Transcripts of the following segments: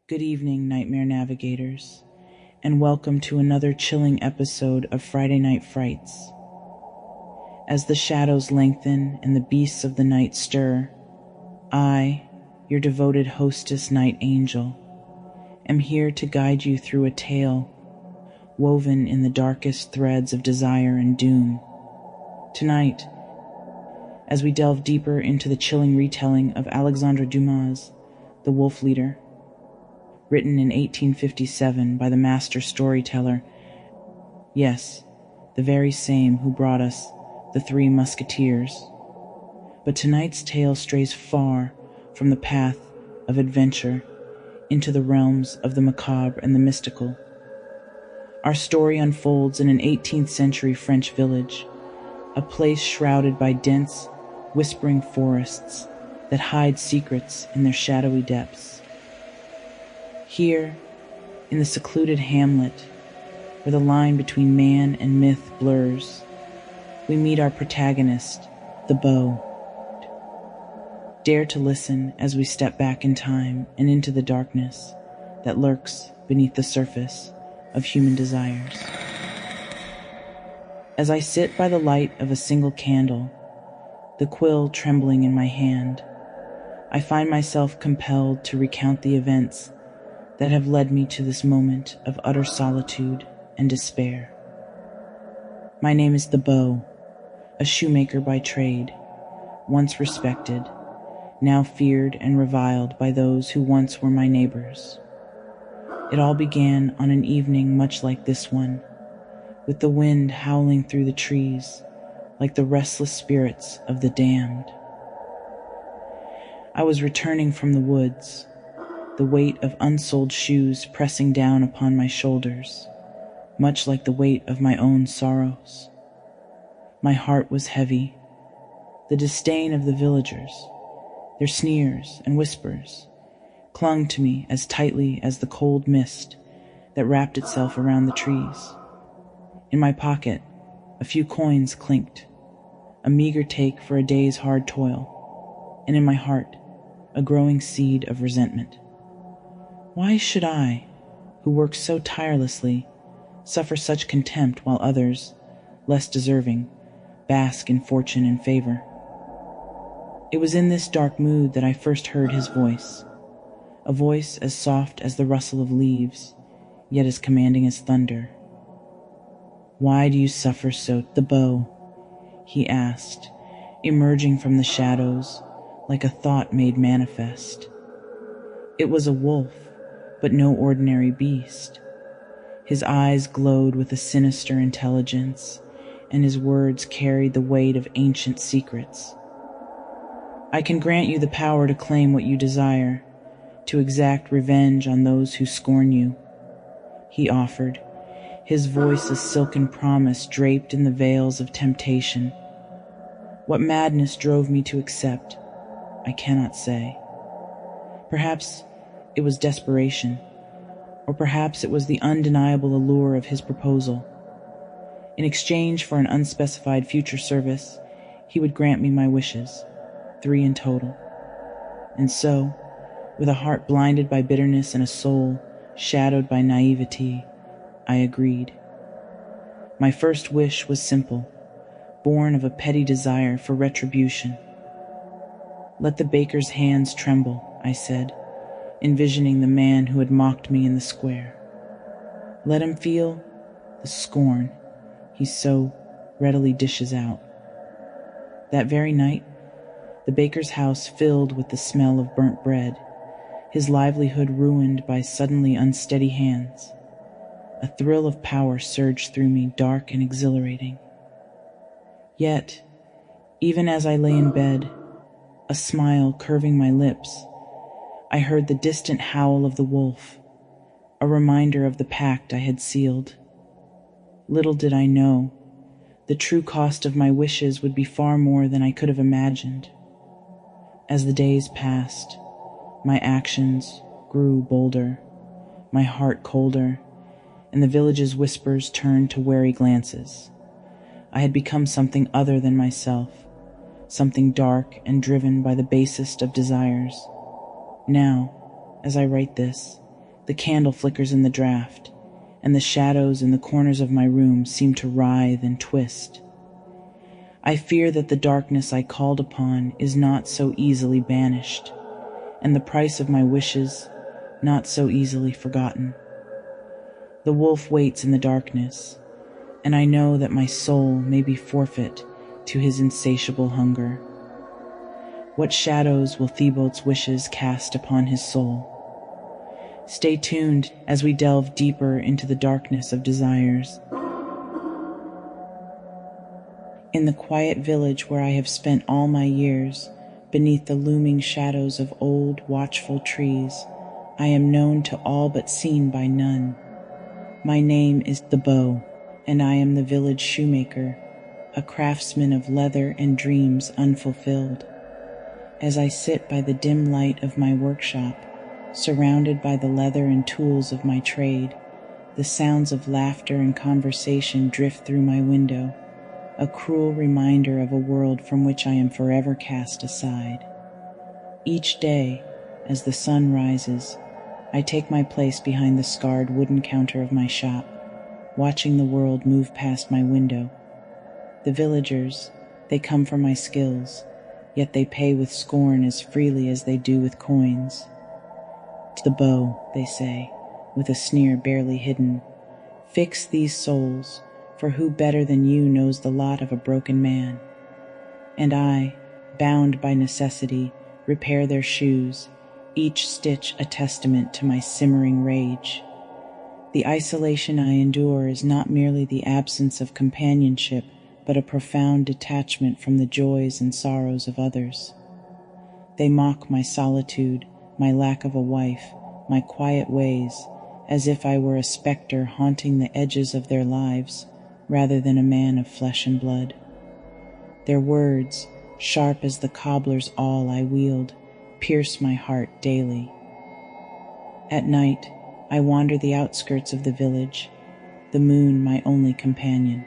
Good evening, Nightmare Navigators, and welcome to another chilling episode of Friday Night Frights. As the shadows lengthen and the beasts of the night stir, I, your devoted hostess Night Angel, am here to guide you through a tale woven in the darkest threads of desire and doom. Tonight, as we delve deeper into the chilling retelling of Alexandre Dumas, The Wolf Leader, written in 1857 by the master storyteller, yes, the very same who brought us The Three Musketeers. But tonight's tale strays far from the path of adventure into the realms of the macabre and the mystical. Our story unfolds in an 18th century French village, a place shrouded by dense, whispering forests that hide secrets in their shadowy depths. Here, in the secluded hamlet, where the line between man and myth blurs, we meet our protagonist, Thibault. Dare to listen as we step back in time and into the darkness that lurks beneath the surface of human desires. As I sit by the light of a single candle, the quill trembling in my hand, I find myself compelled to recount the events that have led me to this moment of utter solitude and despair. My name is Thibault, a shoemaker by trade, once respected, now feared and reviled by those who once were my neighbors. It all began on an evening much like this one, with the wind howling through the trees like the restless spirits of the damned. I was returning from the woods, the weight of unsold shoes pressing down upon my shoulders, much like the weight of my own sorrows. My heart was heavy. The disdain of the villagers, their sneers and whispers, clung to me as tightly as the cold mist that wrapped itself around the trees. In my pocket, a few coins clinked, a meager take for a day's hard toil, and in my heart, a growing seed of resentment. Why should I, who work so tirelessly, suffer such contempt while others, less deserving, bask in fortune and favor? It was in this dark mood that I first heard his voice, a voice as soft as the rustle of leaves, yet as commanding as thunder. "Why do you suffer so, Thibault?" he asked, emerging from the shadows like a thought made manifest. It was a wolf, but no ordinary beast. His eyes glowed with a sinister intelligence, and his words carried the weight of ancient secrets. "I can grant you the power to claim what you desire, to exact revenge on those who scorn you," he offered, his voice a silken promise draped in the veils of temptation. What madness drove me to accept, I cannot say. Perhaps it was desperation, or perhaps it was the undeniable allure of his proposal. In exchange for an unspecified future service, he would grant me my wishes, 3 in total. And so, with a heart blinded by bitterness and a soul shadowed by naivety, I agreed. My first wish was simple, born of a petty desire for retribution. "Let the baker's hands tremble," I said, envisioning the man who had mocked me in the square. "Let him feel the scorn he so readily dishes out." That very night, the baker's house filled with the smell of burnt bread, his livelihood ruined by suddenly unsteady hands. A thrill of power surged through me, dark and exhilarating. Yet, even as I lay in bed, a smile curving my lips, I heard the distant howl of the wolf, a reminder of the pact I had sealed. Little did I know, the true cost of my wishes would be far more than I could have imagined. As the days passed, my actions grew bolder, my heart colder, and the village's whispers turned to wary glances. I had become something other than myself, something dark and driven by the basest of desires. Now, as I write this, The candle flickers in the draught, and the shadows in the corners of my room seem to writhe and twist. I fear that the darkness I called upon is not so easily banished, and the price of my wishes not so easily forgotten. The wolf waits in the darkness, and I know that my soul may be forfeit to his insatiable hunger. What shadows will Thibault's wishes cast upon his soul? Stay tuned as we delve deeper into the darkness of desires. In the quiet village where I have spent all my years, beneath the looming shadows of old, watchful trees, I am known to all but seen by none. My name is Thibault, and I am the village shoemaker, a craftsman of leather and dreams unfulfilled. As I sit by the dim light of my workshop, surrounded by the leather and tools of my trade, the sounds of laughter and conversation drift through my window, a cruel reminder of a world from which I am forever cast aside. Each day, as the sun rises, I take my place behind the scarred wooden counter of my shop, watching the world move past my window. The villagers, they come for my skills, yet they pay with scorn as freely as they do with coins. Thibault, they say, with a sneer barely hidden, fix these souls, for who better than you knows the lot of a broken man? And I, bound by necessity, repair their shoes, each stitch a testament to my simmering rage. The isolation I endure is not merely the absence of companionship, but a profound detachment from the joys and sorrows of others. They mock my solitude, my lack of a wife, my quiet ways, as if I were a specter haunting the edges of their lives, rather than a man of flesh and blood. Their words, sharp as the cobbler's awl I wield, pierce my heart daily. At night, I wander the outskirts of the village, the moon my only companion.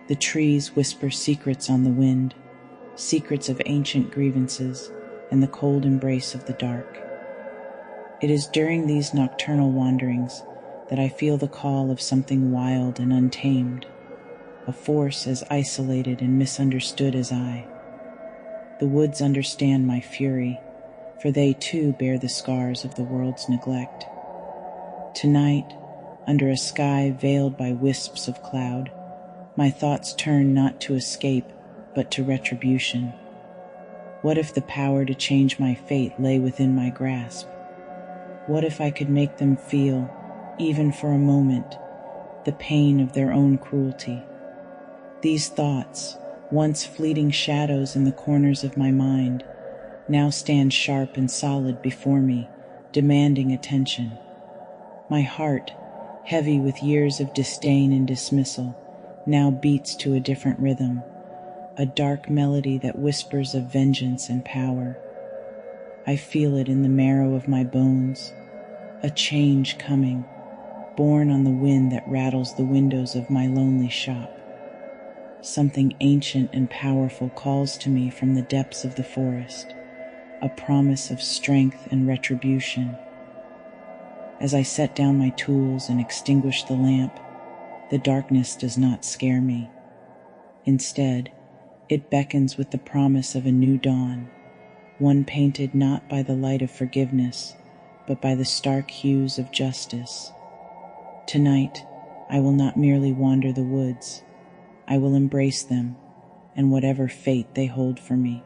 The trees whisper secrets on the wind, secrets of ancient grievances and the cold embrace of the dark. It is during these nocturnal wanderings that I feel the call of something wild and untamed, a force as isolated and misunderstood as I. The woods understand my fury, for they too bear the scars of the world's neglect. Tonight, under a sky veiled by wisps of cloud, my thoughts turn not to escape, but to retribution. What if the power to change my fate lay within my grasp? What if I could make them feel, even for a moment, the pain of their own cruelty? These thoughts, once fleeting shadows in the corners of my mind, now stand sharp and solid before me, demanding attention. My heart, heavy with years of disdain and dismissal, now beats to a different rhythm, a dark melody that whispers of vengeance and power. I feel it in the marrow of my bones, a change coming, borne on the wind that rattles the windows of my lonely shop. Something ancient and powerful calls to me from the depths of the forest, a promise of strength and retribution. As I set down my tools and extinguish the lamp, the darkness does not scare me. Instead, it beckons with the promise of a new dawn, one painted not by the light of forgiveness, but by the stark hues of justice. Tonight, I will not merely wander the woods. I will embrace them, and whatever fate they hold for me.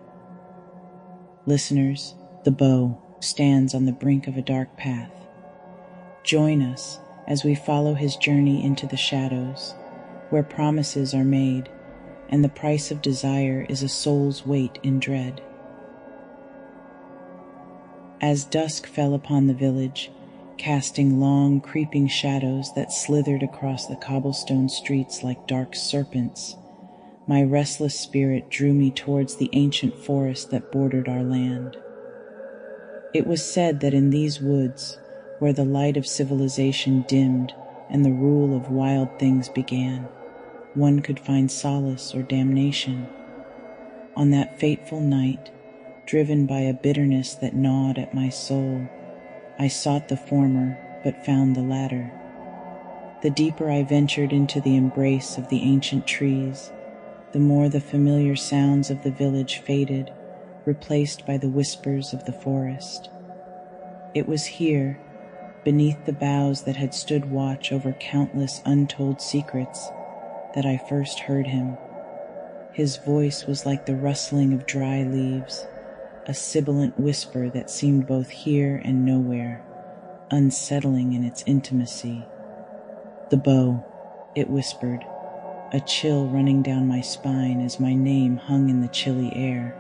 Listeners, Thibault stands on the brink of a dark path. Join us as we follow his journey into the shadows, where promises are made, and the price of desire is a soul's weight in dread. As dusk fell upon the village, casting long, creeping shadows that slithered across the cobblestone streets like dark serpents, my restless spirit drew me towards the ancient forest that bordered our land. It was said that in these woods, where the light of civilization dimmed and the rule of wild things began, one could find solace or damnation. On that fateful night, driven by a bitterness that gnawed at my soul, I sought the former but found the latter. The deeper I ventured into the embrace of the ancient trees, the more the familiar sounds of the village faded, replaced by the whispers of the forest. It was here, beneath the boughs that had stood watch over countless untold secrets, that I first heard him. His voice was like the rustling of dry leaves, a sibilant whisper that seemed both here and nowhere, unsettling in its intimacy. "Thibault," it whispered, a chill running down my spine as my name hung in the chilly air.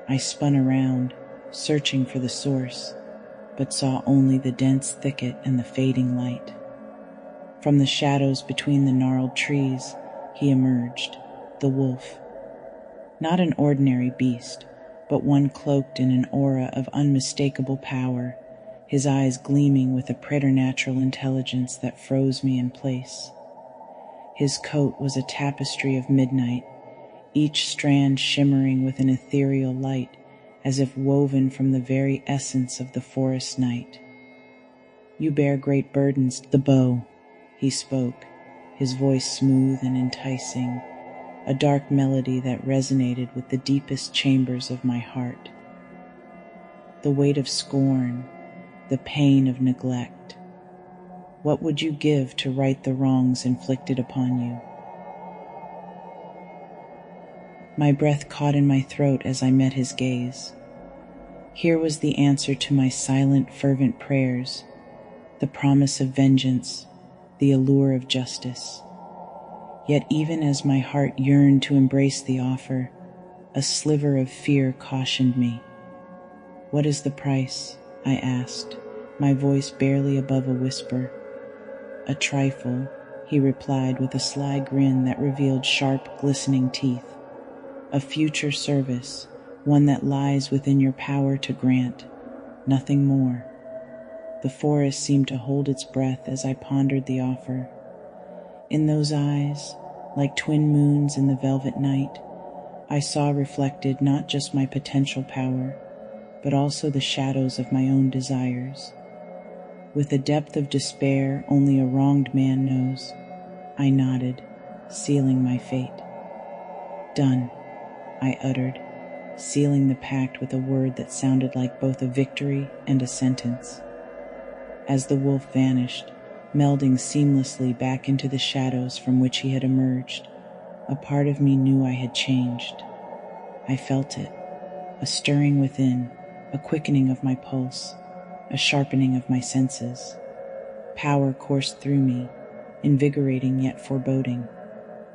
I spun around, searching for the source, but saw only the dense thicket and the fading light. From the shadows between the gnarled trees, he emerged, the wolf. Not an ordinary beast, but one cloaked in an aura of unmistakable power, his eyes gleaming with a preternatural intelligence that froze me in place. His coat was a tapestry of midnight, each strand shimmering with an ethereal light, as if woven from the very essence of the forest night. "You bear great burdens, Thibault," he spoke, his voice smooth and enticing, a dark melody that resonated with the deepest chambers of my heart. "The weight of scorn, the pain of neglect. What would you give to right the wrongs inflicted upon you?" My breath caught in my throat as I met his gaze. Here was the answer to my silent, fervent prayers, the promise of vengeance, the allure of justice. Yet even as my heart yearned to embrace the offer, a sliver of fear cautioned me. "What is the price?" I asked, my voice barely above a whisper. "A trifle," he replied with a sly grin that revealed sharp, glistening teeth. "A future service, one that lies within your power to grant, nothing more." The forest seemed to hold its breath as I pondered the offer. In those eyes, like twin moons in the velvet night, I saw reflected not just my potential power, but also the shadows of my own desires. With a depth of despair only a wronged man knows, I nodded, sealing my fate. "Done," I uttered, sealing the pact with a word that sounded like both a victory and a sentence. As the wolf vanished, melding seamlessly back into the shadows from which he had emerged, a part of me knew I had changed. I felt it, a stirring within, a quickening of my pulse, a sharpening of my senses. Power coursed through me, invigorating yet foreboding,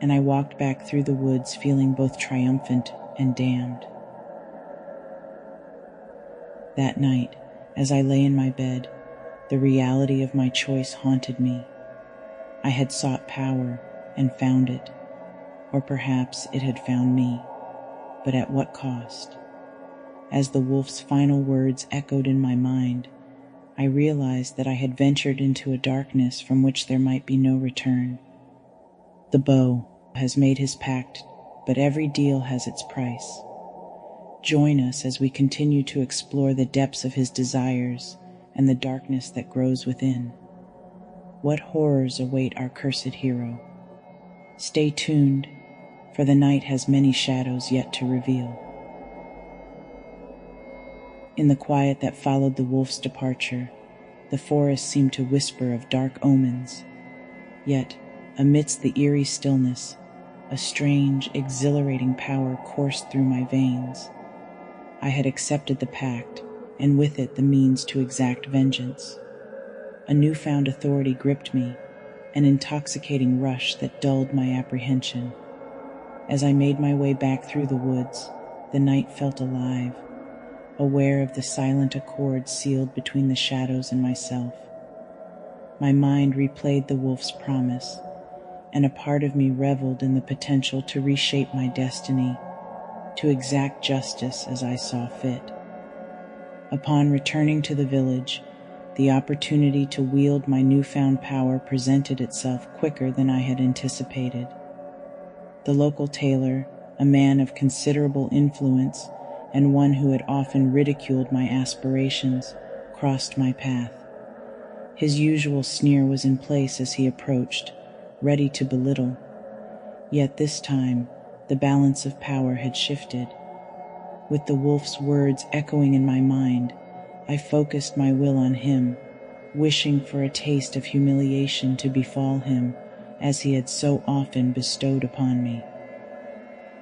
and I walked back through the woods feeling both triumphant and damned. That night, as I lay in my bed, the reality of my choice haunted me. I had sought power and found it, or perhaps it had found me, but at what cost? As the wolf's final words echoed in my mind, I realized that I had ventured into a darkness from which there might be no return. The bow has made his pact, but every deal has its price. Join us as we continue to explore the depths of his desires and the darkness that grows within. What horrors await our cursed hero? Stay tuned, for the night has many shadows yet to reveal. In the quiet that followed the wolf's departure, the forest seemed to whisper of dark omens. Yet, amidst the eerie stillness, a strange, exhilarating power coursed through my veins. I had accepted the pact, and with it the means to exact vengeance. A newfound authority gripped me, an intoxicating rush that dulled my apprehension. As I made my way back through the woods, the night felt alive, aware of the silent accord sealed between the shadows and myself. My mind replayed the wolf's promise, and a part of me reveled in the potential to reshape my destiny, to exact justice as I saw fit. Upon returning to the village, the opportunity to wield my newfound power presented itself quicker than I had anticipated. The local tailor, a man of considerable influence and one who had often ridiculed my aspirations, crossed my path. His usual sneer was in place as he approached, ready to belittle. Yet this time, the balance of power had shifted. With the wolf's words echoing in my mind, I focused my will on him, wishing for a taste of humiliation to befall him as he had so often bestowed upon me.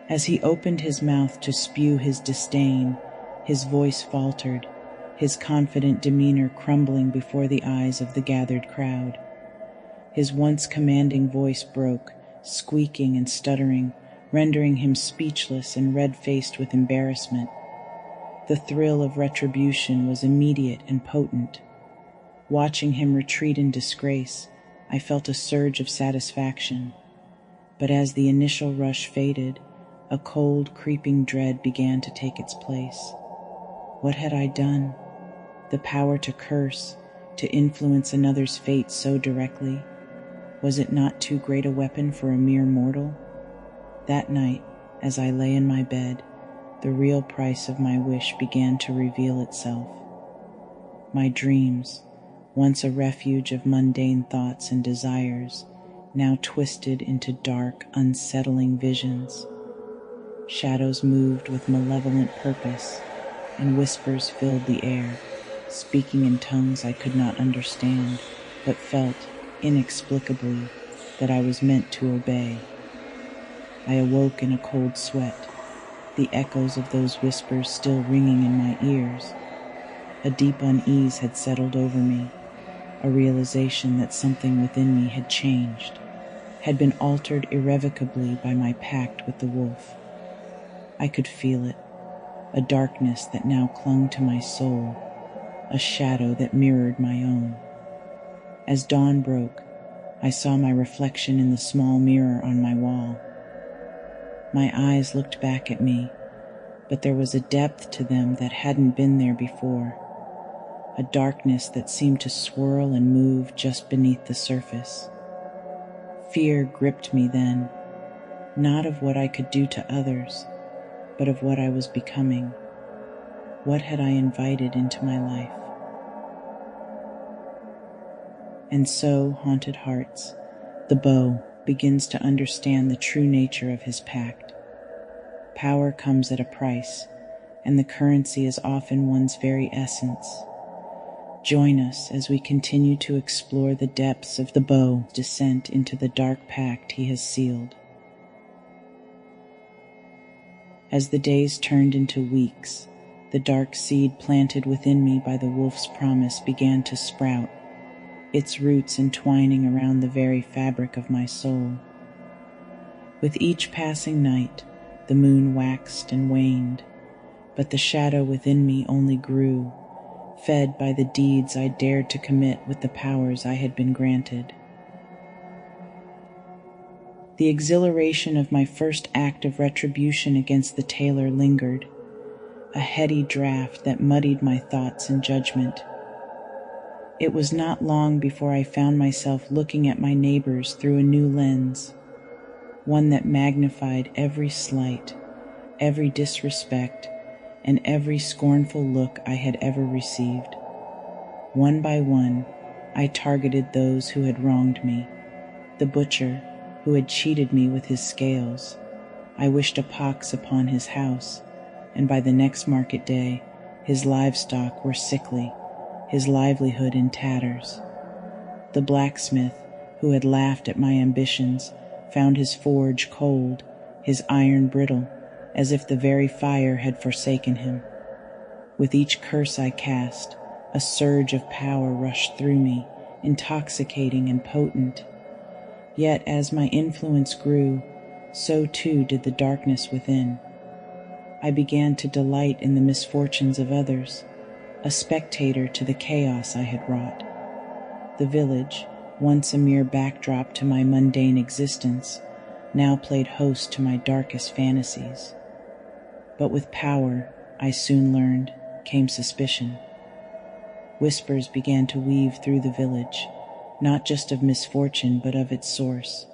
As he opened his mouth to spew his disdain, his voice faltered, his confident demeanor crumbling before the eyes of the gathered crowd. His once commanding voice broke, squeaking and stuttering, rendering him speechless and red-faced with embarrassment. The thrill of retribution was immediate and potent. Watching him retreat in disgrace, I felt a surge of satisfaction. But as the initial rush faded, a cold, creeping dread began to take its place. What had I done? The power to curse, to influence another's fate so directly? Was it not too great a weapon for a mere mortal? That night, as I lay in my bed, the real price of my wish began to reveal itself. My dreams, once a refuge of mundane thoughts and desires, now twisted into dark, unsettling visions. Shadows moved with malevolent purpose, and whispers filled the air, speaking in tongues I could not understand, but felt, inexplicably, that I was meant to obey. I awoke in a cold sweat, the echoes of those whispers still ringing in my ears. A deep unease had settled over me, a realization that something within me had changed, had been altered irrevocably by my pact with the wolf. I could feel it, a darkness that now clung to my soul, a shadow that mirrored my own. As dawn broke, I saw my reflection in the small mirror on my wall. My eyes looked back at me, but there was a depth to them that hadn't been there before, a darkness that seemed to swirl and move just beneath the surface. Fear gripped me then, not of what I could do to others, but of what I was becoming. What had I invited into my life? And so, haunted hearts, Thibault begins to understand the true nature of his pact. Power comes at a price, and the currency is often one's very essence. Join us as we continue to explore the depths of Thibault's descent into the dark pact he has sealed. As the days turned into weeks, the dark seed planted within me by the wolf's promise began to sprout, its roots entwining around the very fabric of my soul. With each passing night, the moon waxed and waned, but the shadow within me only grew, fed by the deeds I dared to commit with the powers I had been granted. The exhilaration of my first act of retribution against the tailor lingered, a heady draft that muddied my thoughts and judgment. It was not long before I found myself looking at my neighbors through a new lens, one that magnified every slight, every disrespect, and every scornful look I had ever received. One by one, I targeted those who had wronged me, the butcher who had cheated me with his scales. I wished a pox upon his house, and by the next market day, his livestock were sickly, his livelihood in tatters. The blacksmith who had laughed at my ambitions found his forge cold, his iron brittle, as if the very fire had forsaken him. With each curse I cast, a surge of power rushed through me, intoxicating and potent. Yet as my influence grew, so too did the darkness within. I began to delight in the misfortunes of others, a spectator to the chaos I had wrought. The village, once a mere backdrop to my mundane existence, now played host to my darkest fantasies. But with power, I soon learned, came suspicion. Whispers began to weave through the village, not just of misfortune but of its source.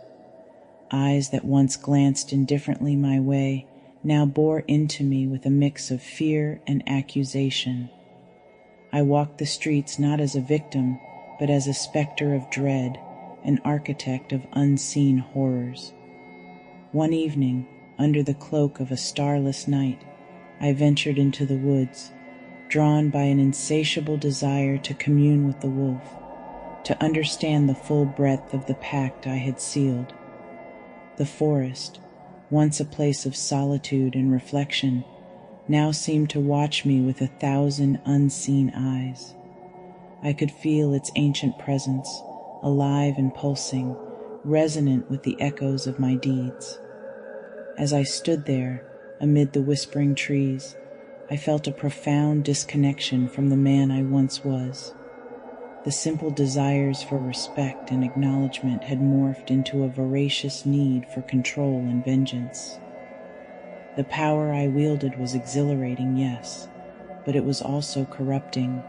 Eyes that once glanced indifferently my way now bore into me with a mix of fear and accusation. I walked the streets not as a victim, but as a specter of dread, an architect of unseen horrors. One evening, under the cloak of a starless night, I ventured into the woods, drawn by an insatiable desire to commune with the wolf, to understand the full breadth of the pact I had sealed. The forest, once a place of solitude and reflection, now seemed to watch me with 1,000 unseen eyes. I could feel its ancient presence, alive and pulsing, resonant with the echoes of my deeds. As I stood there, amid the whispering trees, I felt a profound disconnection from the man I once was. The simple desires for respect and acknowledgement had morphed into a voracious need for control and vengeance. The power I wielded was exhilarating, yes, but it was also corrupting,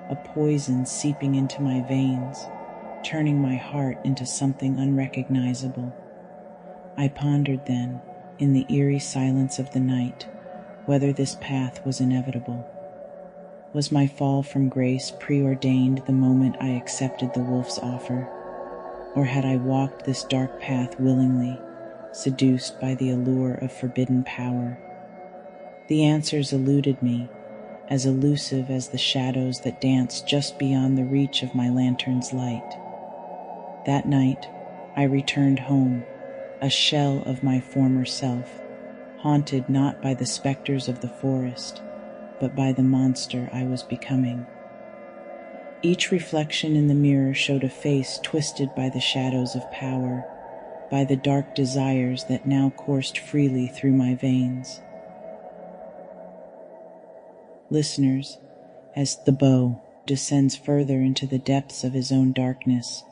a poison seeping into my veins, turning my heart into something unrecognizable. I pondered then, in the eerie silence of the night, whether this path was inevitable. Was my fall from grace preordained the moment I accepted the wolf's offer? Or had I walked this dark path willingly, seduced by the allure of forbidden power? The answers eluded me, as elusive as the shadows that danced just beyond the reach of my lantern's light. That night, I returned home, a shell of my former self, haunted not by the specters of the forest, but by the monster I was becoming. Each reflection in the mirror showed a face twisted by the shadows of power, by the dark desires that now coursed freely through my veins. Listeners, as Thibault descends further into the depths of his own darkness,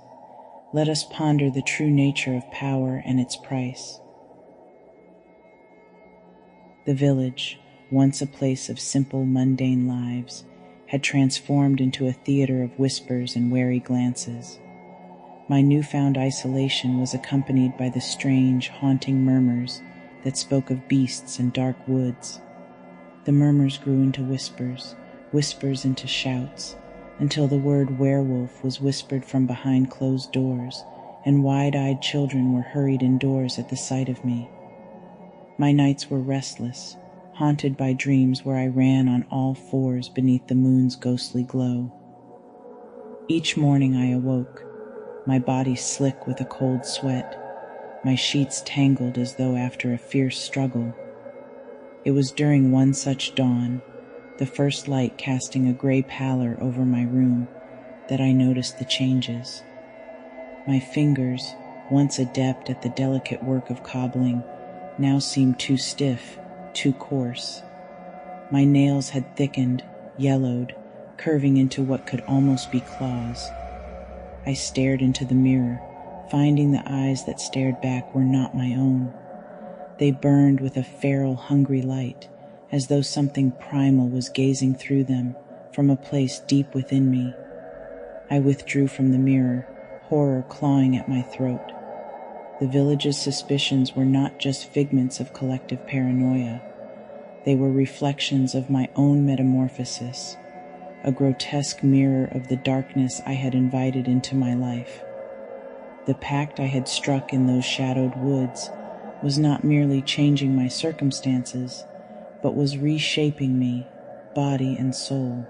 let us ponder the true nature of power and its price. The village, once a place of simple, mundane lives, had transformed into a theater of whispers and wary glances. My newfound isolation was accompanied by the strange, haunting murmurs that spoke of beasts and dark woods. The murmurs grew into whispers, whispers into shouts, until the word werewolf was whispered from behind closed doors, and wide-eyed children were hurried indoors at the sight of me. My nights were restless, haunted by dreams where I ran on all fours beneath the moon's ghostly glow. Each morning I awoke, my body slick with a cold sweat, my sheets tangled as though after a fierce struggle. It was during one such dawn, the first light casting a gray pallor over my room, that I noticed the changes. My fingers, once adept at the delicate work of cobbling, now seemed too stiff, too coarse. My nails had thickened, yellowed, curving into what could almost be claws. I stared into the mirror, finding the eyes that stared back were not my own. They burned with a feral, hungry light, as though something primal was gazing through them from a place deep within me. I withdrew from the mirror, horror clawing at my throat. The village's suspicions were not just figments of collective paranoia. They were reflections of my own metamorphosis, a grotesque mirror of the darkness I had invited into my life. The pact I had struck in those shadowed woods was not merely changing my circumstances, but was reshaping me, body and soul.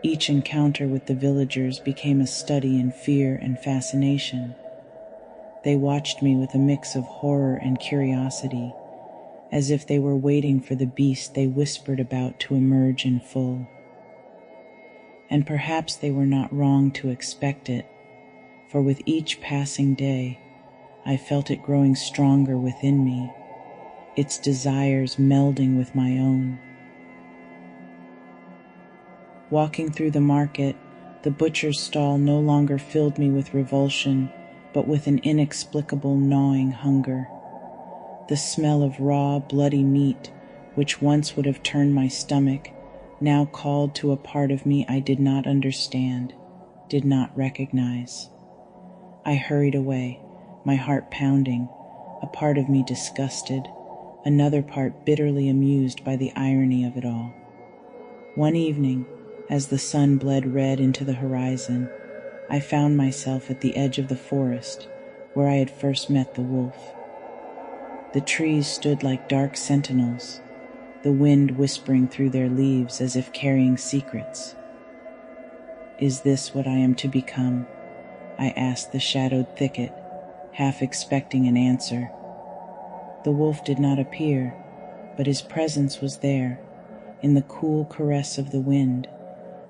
Each encounter with the villagers became a study in fear and fascination. They watched me with a mix of horror and curiosity, as if they were waiting for the beast they whispered about to emerge in full. And perhaps they were not wrong to expect it, for with each passing day, I felt it growing stronger within me, its desires melding with my own. Walking through the market, the butcher's stall no longer filled me with revulsion, but with an inexplicable gnawing hunger. The smell of raw, bloody meat, which once would have turned my stomach, now called to a part of me I did not understand, did not recognize. I hurried away, my heart pounding, a part of me disgusted, another part bitterly amused by the irony of it all. One evening, as the sun bled red into the horizon, I found myself at the edge of the forest where I had first met the wolf. The trees stood like dark sentinels, the wind whispering through their leaves as if carrying secrets. "Is this what I am to become?" I asked the shadowed thicket, half expecting an answer. The wolf did not appear, but his presence was there, in the cool caress of the wind,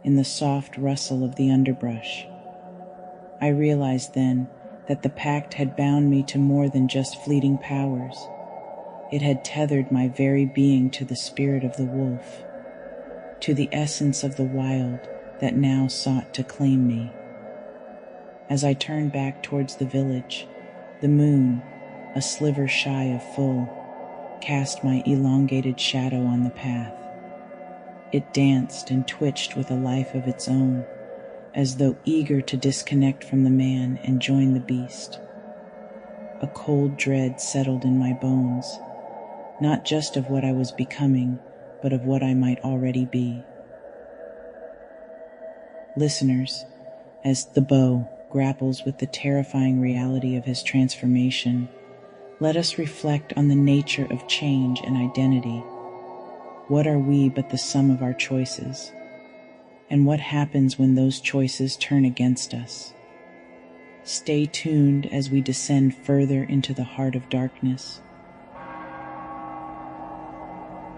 in the soft rustle of the underbrush. I realized then that the pact had bound me to more than just fleeting powers. It had tethered my very being to the spirit of the wolf, to the essence of the wild that now sought to claim me. As I turned back towards the village, the moon, a sliver shy of full, cast my elongated shadow on the path. It danced and twitched with a life of its own, as though eager to disconnect from the man and join the beast. A cold dread settled in my bones, not just of what I was becoming, but of what I might already be. Listeners, as Thibault grapples with the terrifying reality of his transformation, let us reflect on the nature of change and identity. What are we but the sum of our choices? And what happens when those choices turn against us? Stay tuned as we descend further into the heart of darkness.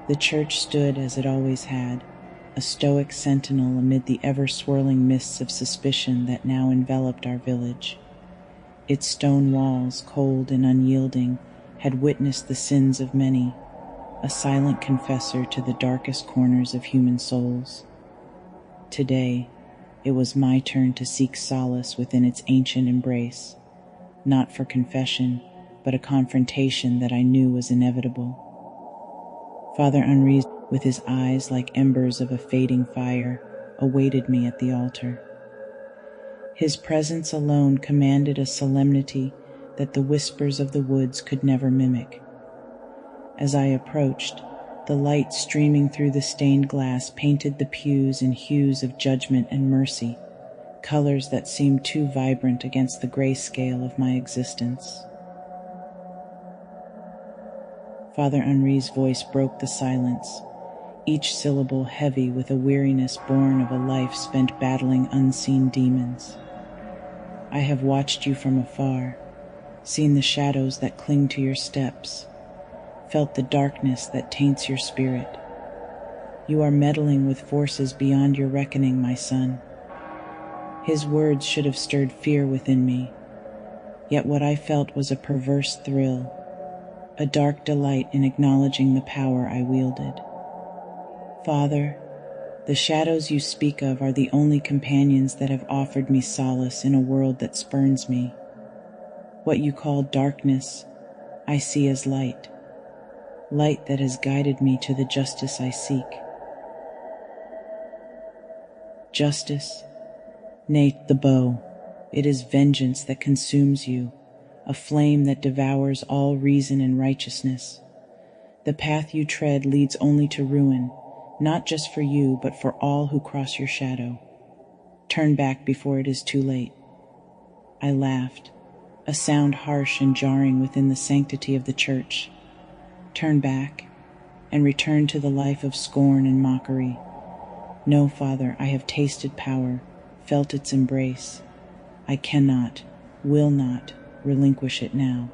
The church stood as it always had, a stoic sentinel amid the ever-swirling mists of suspicion that now enveloped our village. Its stone walls, cold and unyielding, had witnessed the sins of many, a silent confessor to the darkest corners of human souls. Today, it was my turn to seek solace within its ancient embrace, not for confession, but a confrontation that I knew was inevitable. Father Henri, with his eyes like embers of a fading fire, awaited me at the altar. His presence alone commanded a solemnity that the whispers of the woods could never mimic. As I approached, the light streaming through the stained glass painted the pews in hues of judgment and mercy, colors that seemed too vibrant against the gray scale of my existence. Father Henri's voice broke the silence, each syllable heavy with a weariness born of a life spent battling unseen demons. "I have watched you from afar, seen the shadows that cling to your steps, felt the darkness that taints your spirit. You are meddling with forces beyond your reckoning, my son." His words should have stirred fear within me, yet what I felt was a perverse thrill, a dark delight in acknowledging the power I wielded. "Father, the shadows you speak of are the only companions that have offered me solace in a world that spurns me. What you call darkness, I see as light, light that has guided me to the justice I seek." Justice? Nay, Thibault, it is vengeance that consumes you, a flame that devours all reason and righteousness. The path you tread leads only to ruin, not just for you, but for all who cross your shadow. Turn back before it is too late. I laughed, a sound harsh and jarring within the sanctity of the church. Turn back, and return to the life of scorn and mockery. No, Father, I have tasted power, felt its embrace. I cannot, will not, relinquish it now.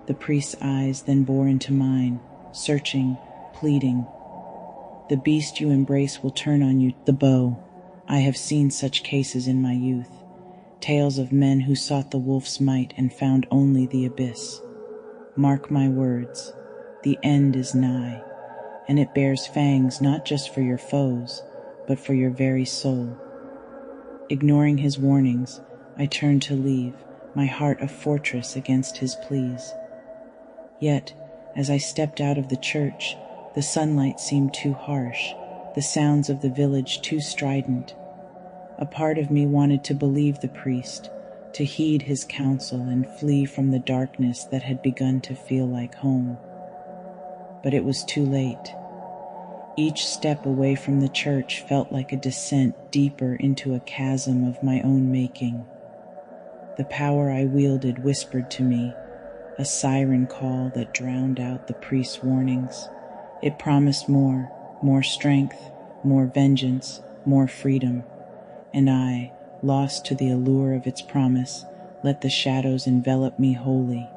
The priest's eyes then bore into mine, searching, pleading. "The beast you embrace will turn on you, Thibault. I have seen such cases in my youth, tales of men who sought the wolf's might and found only the abyss. Mark my words, the end is nigh, and it bears fangs not just for your foes, but for your very soul." Ignoring his warnings, I turned to leave, my heart a fortress against his pleas. Yet, as I stepped out of the church, the sunlight seemed too harsh, the sounds of the village too strident. A part of me wanted to believe the priest, to heed his counsel and flee from the darkness that had begun to feel like home. But it was too late. Each step away from the church felt like a descent deeper into a chasm of my own making. The power I wielded whispered to me, a siren call that drowned out the priest's warnings. It promised more strength, more vengeance, more freedom. And I, lost to the allure of its promise, let the shadows envelop me wholly.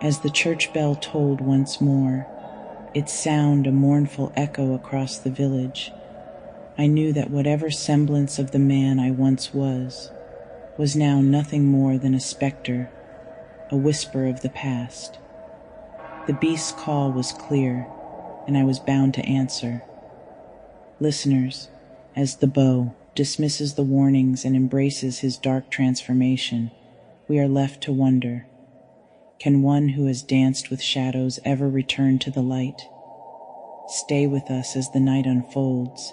As the church bell tolled once more, its sound a mournful echo across the village, I knew that whatever semblance of the man I once was now nothing more than a specter, a whisper of the past. The beast's call was clear, and I was bound to answer. Listeners, as Thibault dismisses the warnings and embraces his dark transformation, we are left to wonder, can one who has danced with shadows ever return to the light? Stay with us as the night unfolds.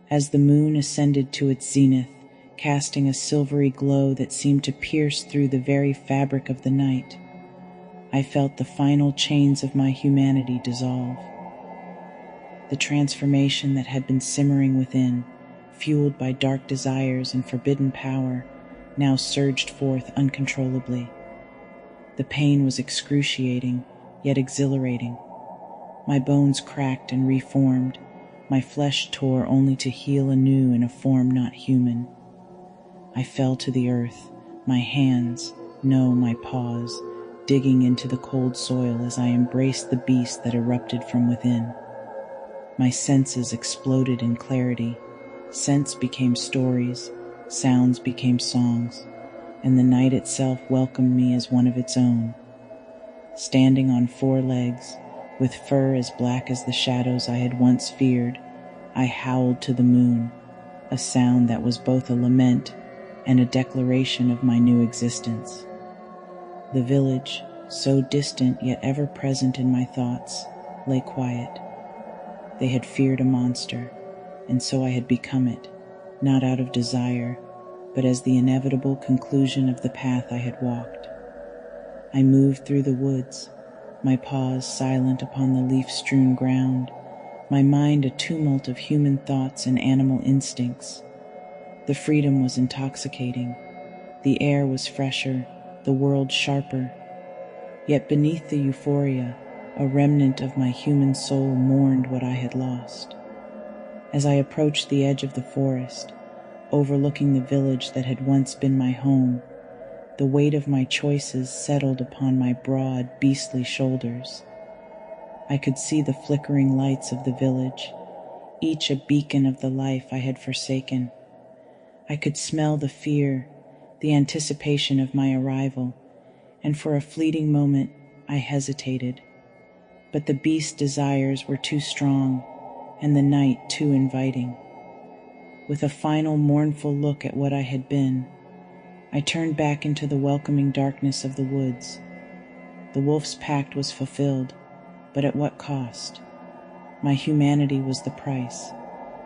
As the moon ascended to its zenith, casting a silvery glow that seemed to pierce through the very fabric of the night, I felt the final chains of my humanity dissolve. The transformation that had been simmering within, fueled by dark desires and forbidden power, now surged forth uncontrollably. The pain was excruciating, yet exhilarating. My bones cracked and reformed, my flesh tore only to heal anew in a form not human. I fell to the earth, my hands, no, my paws, digging into the cold soil as I embraced the beast that erupted from within. My senses exploded in clarity. Scents became stories, sounds became songs, and the night itself welcomed me as one of its own. Standing on 4 legs, with fur as black as the shadows I had once feared, I howled to the moon, a sound that was both a lament and a declaration of my new existence. The village, so distant yet ever present in my thoughts, lay quiet. They had feared a monster, and so I had become it, not out of desire, but as the inevitable conclusion of the path I had walked. I moved through the woods, my paws silent upon the leaf-strewn ground, my mind a tumult of human thoughts and animal instincts. The freedom was intoxicating. The air was fresher, the world sharper. Yet beneath the euphoria, a remnant of my human soul mourned what I had lost. As I approached the edge of the forest, overlooking the village that had once been my home, the weight of my choices settled upon my broad, beastly shoulders. I could see the flickering lights of the village, each a beacon of the life I had forsaken. I could smell the fear, the anticipation of my arrival, and for a fleeting moment I hesitated. But the beast's desires were too strong, and the night too inviting. With a final mournful look at what I had been, I turned back into the welcoming darkness of the woods. The wolf's pact was fulfilled, but at what cost? My humanity was the price,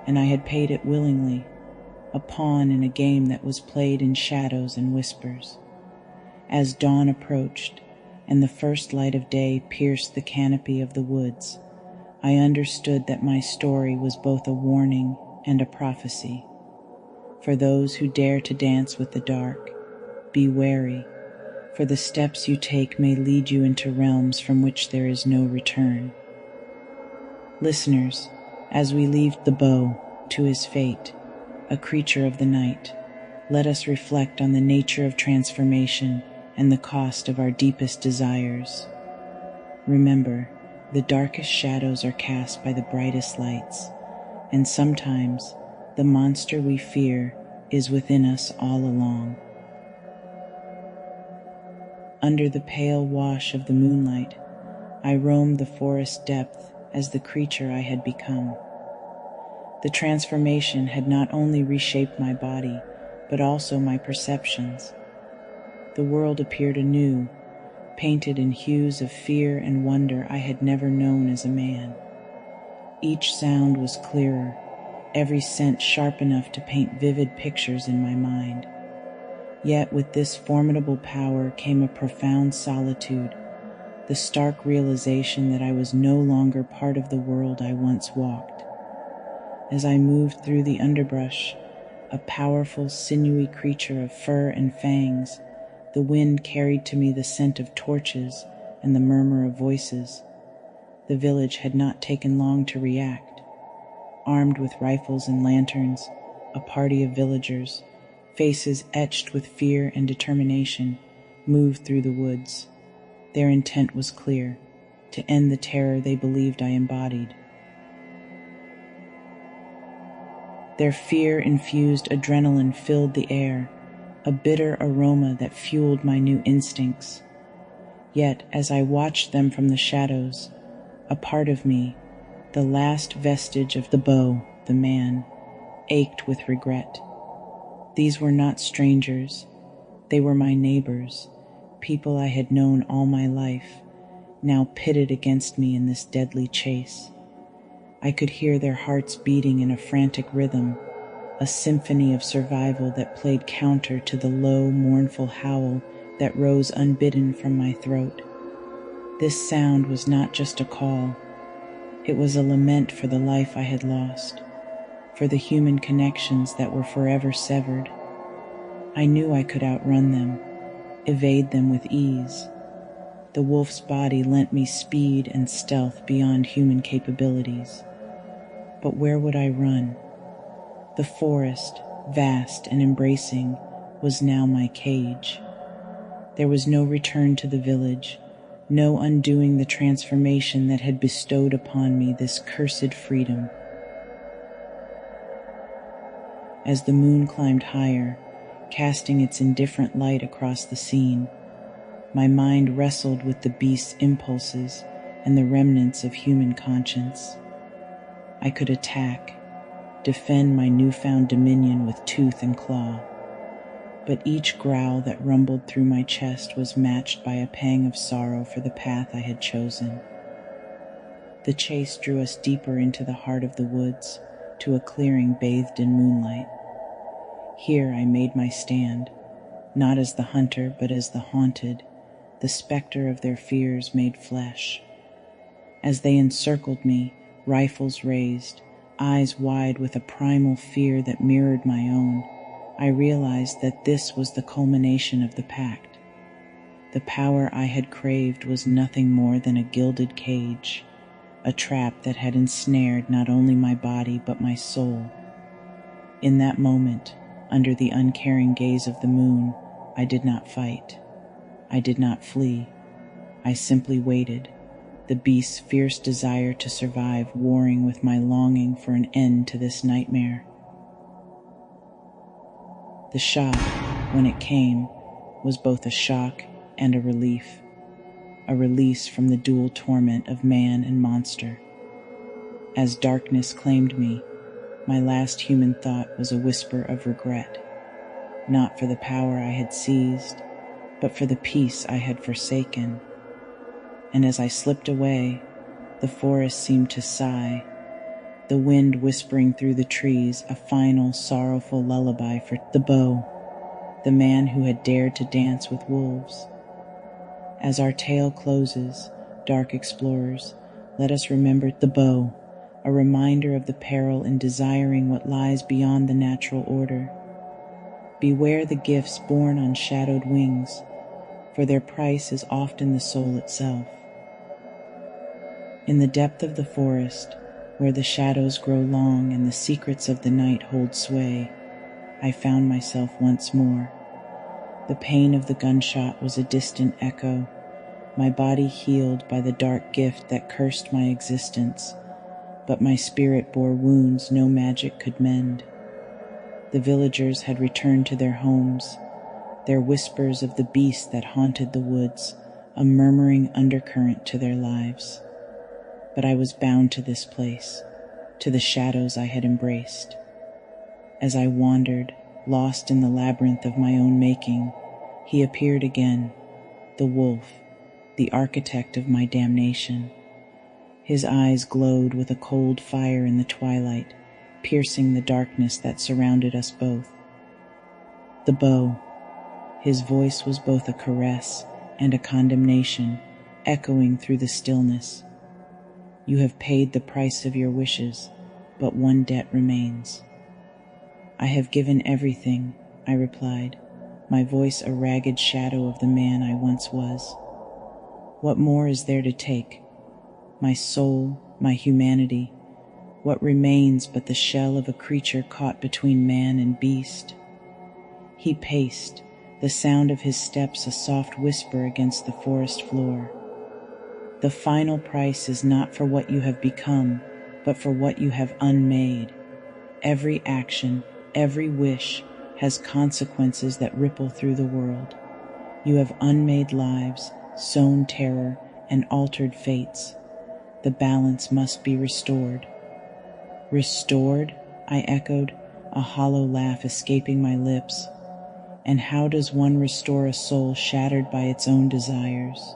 and I had paid it willingly, a pawn in a game that was played in shadows and whispers. As dawn approached, and the first light of day pierced the canopy of the woods, I understood that my story was both a warning and a prophecy. For those who dare to dance with the dark, be wary, for the steps you take may lead you into realms from which there is no return. Listeners, as we leave Thibault to his fate, a creature of the night, let us reflect on the nature of transformation and the cost of our deepest desires. Remember, the darkest shadows are cast by the brightest lights, and sometimes the monster we fear is within us all along. Under the pale wash of the moonlight, I roamed the forest depth as the creature I had become. The transformation had not only reshaped my body, but also my perceptions. The world appeared anew, painted in hues of fear and wonder I had never known as a man. Each sound was clearer, every scent sharp enough to paint vivid pictures in my mind. Yet with this formidable power came a profound solitude, the stark realization that I was no longer part of the world I once walked. As I moved through the underbrush, a powerful, sinewy creature of fur and fangs, the wind carried to me the scent of torches and the murmur of voices. The village had not taken long to react. Armed with rifles and lanterns, a party of villagers, faces etched with fear and determination, moved through the woods. Their intent was clear: to end the terror they believed I embodied. Their fear-infused adrenaline filled the air, a bitter aroma that fueled my new instincts. Yet, as I watched them from the shadows, a part of me, the last vestige of Thibault, the man, ached with regret. These were not strangers. They were my neighbors, people I had known all my life, now pitted against me in this deadly chase. I could hear their hearts beating in a frantic rhythm, a symphony of survival that played counter to the low, mournful howl that rose unbidden from my throat. This sound was not just a call. It was a lament for the life I had lost, for the human connections that were forever severed. I knew I could outrun them, evade them with ease. The wolf's body lent me speed and stealth beyond human capabilities. But where would I run? The forest, vast and embracing, was now my cage. There was no return to the village, no undoing the transformation that had bestowed upon me this cursed freedom. As the moon climbed higher, casting its indifferent light across the scene, my mind wrestled with the beast's impulses and the remnants of human conscience. I could attack, defend my newfound dominion with tooth and claw, but each growl that rumbled through my chest was matched by a pang of sorrow for the path I had chosen. The chase drew us deeper into the heart of the woods, to a clearing bathed in moonlight. Here I made my stand, not as the hunter but as the haunted, the specter of their fears made flesh. As they encircled me, rifles raised, eyes wide with a primal fear that mirrored my own, I realized that this was the culmination of the Pact. The power I had craved was nothing more than a gilded cage, a trap that had ensnared not only my body but my soul. In that moment, under the uncaring gaze of the moon, I did not fight. I did not flee. I simply waited, the beast's fierce desire to survive warring with my longing for an end to this nightmare. The shot, when it came, was both a shock and a relief, a release from the dual torment of man and monster. As darkness claimed me, my last human thought was a whisper of regret, not for the power I had seized, but for the peace I had forsaken. And as I slipped away, the forest seemed to sigh, the wind whispering through the trees a final sorrowful lullaby for Thibault, the man who had dared to dance with wolves. As our tale closes, dark explorers, let us remember Thibault, a reminder of the peril in desiring what lies beyond the natural order. Beware the gifts borne on shadowed wings, for their price is often the soul itself. In the depth of the forest, where the shadows grow long and the secrets of the night hold sway, I found myself once more. The pain of the gunshot was a distant echo, my body healed by the dark gift that cursed my existence, but my spirit bore wounds no magic could mend. The villagers had returned to their homes, their whispers of the beast that haunted the woods, a murmuring undercurrent to their lives. But I was bound to this place, to the shadows I had embraced. As I wandered, lost in the labyrinth of my own making, he appeared again, the wolf, the architect of my damnation. His eyes glowed with a cold fire in the twilight, piercing the darkness that surrounded us both. Thibault, his voice was both a caress and a condemnation, echoing through the stillness. You have paid the price of your wishes, but one debt remains. I have given everything, I replied, my voice a ragged shadow of the man I once was. What more is there to take? My soul, my humanity, what remains but the shell of a creature caught between man and beast? He paced, the sound of his steps a soft whisper against the forest floor. The final price is not for what you have become, but for what you have unmade. Every action, every wish has consequences that ripple through the world. You have unmade lives, sown terror, and altered fates. The balance must be restored. Restored? I echoed, a hollow laugh escaping my lips. And how does one restore a soul shattered by its own desires?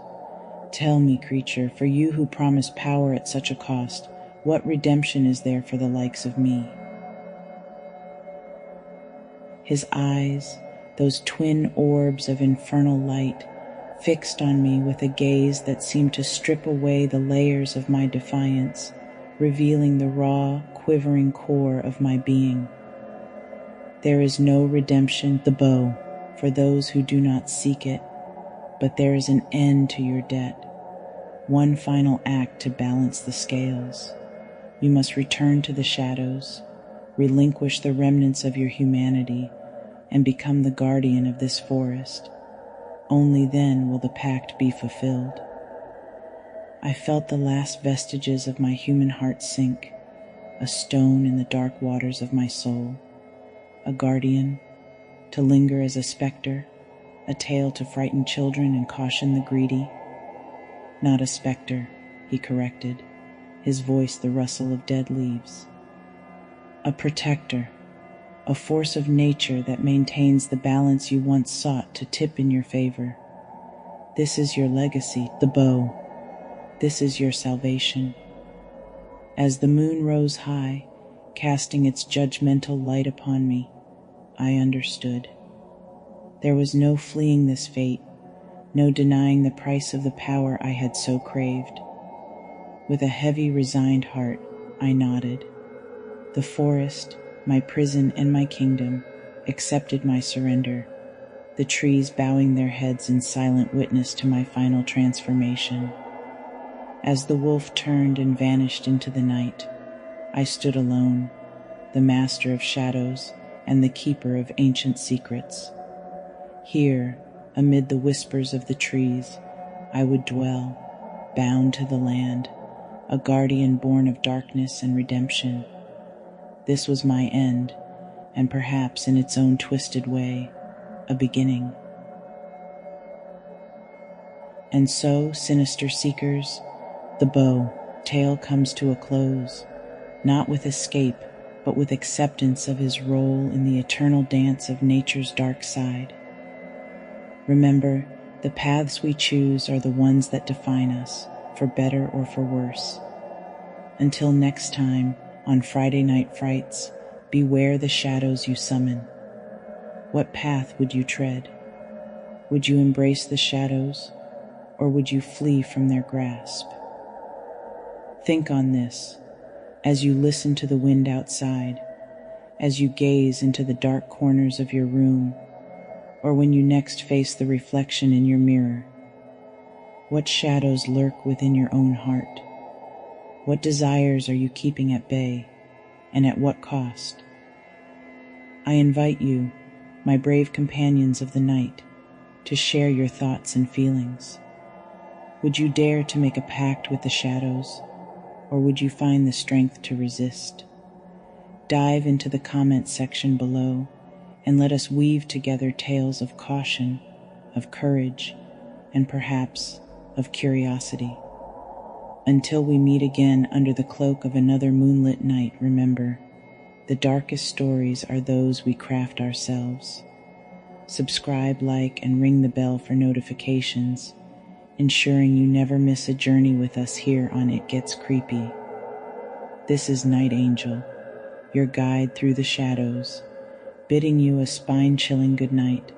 Tell me, creature, for you who promise power at such a cost, what redemption is there for the likes of me? His eyes, those twin orbs of infernal light, fixed on me with a gaze that seemed to strip away the layers of my defiance, revealing the raw, quivering core of my being. There is no redemption, Thibault, for those who do not seek it, but there is an end to your debt. One final act to balance the scales. You must return to the shadows, relinquish the remnants of your humanity, and become the guardian of this forest. Only then will the pact be fulfilled. I felt the last vestiges of my human heart sink, a stone in the dark waters of my soul, a guardian, to linger as a specter, a tale to frighten children and caution the greedy. Not a specter, he corrected, his voice the rustle of dead leaves. A protector, a force of nature that maintains the balance you once sought to tip in your favor. This is your legacy, Thibault. This is your salvation. As the moon rose high, casting its judgmental light upon me, I understood. There was no fleeing this fate, no denying the price of the power I had so craved. With a heavy, resigned heart, I nodded. The forest, my prison and my kingdom, accepted my surrender, the trees bowing their heads in silent witness to my final transformation. As the wolf turned and vanished into the night, I stood alone, the master of shadows and the keeper of ancient secrets. Here, amid the whispers of the trees, I would dwell, bound to the land, a guardian born of darkness and redemption. This was my end, and perhaps in its own twisted way, a beginning. And so, sinister seekers, the tale comes to a close, not with escape, but with acceptance of his role in the eternal dance of nature's dark side. Remember, the paths we choose are the ones that define us, for better or for worse. Until next time, on Friday Night Frights, beware the shadows you summon. What path would you tread? Would you embrace the shadows, or would you flee from their grasp? Think on this as you listen to the wind outside, as you gaze into the dark corners of your room, or when you next face the reflection in your mirror. What shadows lurk within your own heart? What desires are you keeping at bay, and at what cost? I invite you, my brave companions of the night, to share your thoughts and feelings. Would you dare to make a pact with the shadows, or would you find the strength to resist? Dive into the comment section below and let us weave together tales of caution, of courage, and perhaps of curiosity. Until we meet again under the cloak of another moonlit night, remember, the darkest stories are those we craft ourselves. Subscribe, like, and ring the bell for notifications, ensuring you never miss a journey with us here on It Gets Creepy. This is Night Angel, your guide through the shadows, bidding you a spine-chilling good night.